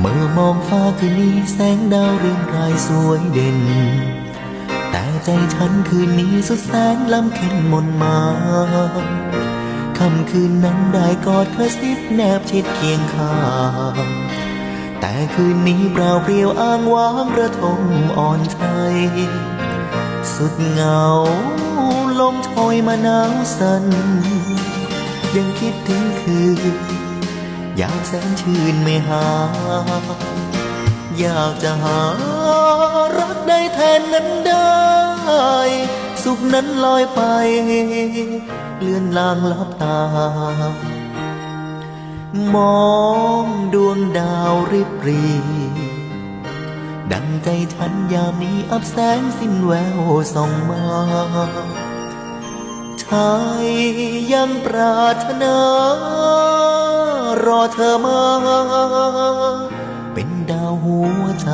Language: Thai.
เมื่อมองฟ้าคืนนี้แสงดาวเรืองรายสวยเด่นแต่ใจฉันคืนนี้สุดแสนล้ำเค็ญมนมาค่ำคืนนั้นได้กอดกระซิบแนบชิดเคียงข้างแต่คืนนี้เปล่าเปลี่ยวอ้างว้างระทมอ่อนใจสุดเหงาลมโชยมาหนาวสั่นยังคิดถึงคืนอยากแสนชื่นไม่หาอยากจะหารักได้แทนนั้นได้สุขนั้นลอยไปเลือนลางลับตามองดวงดาวริบหรี่ดังใจฉันยามนี้อับแสงสิ้นแววส่องมาชายยังปรารถนารอเธอมาเป็นดาวหัวใจ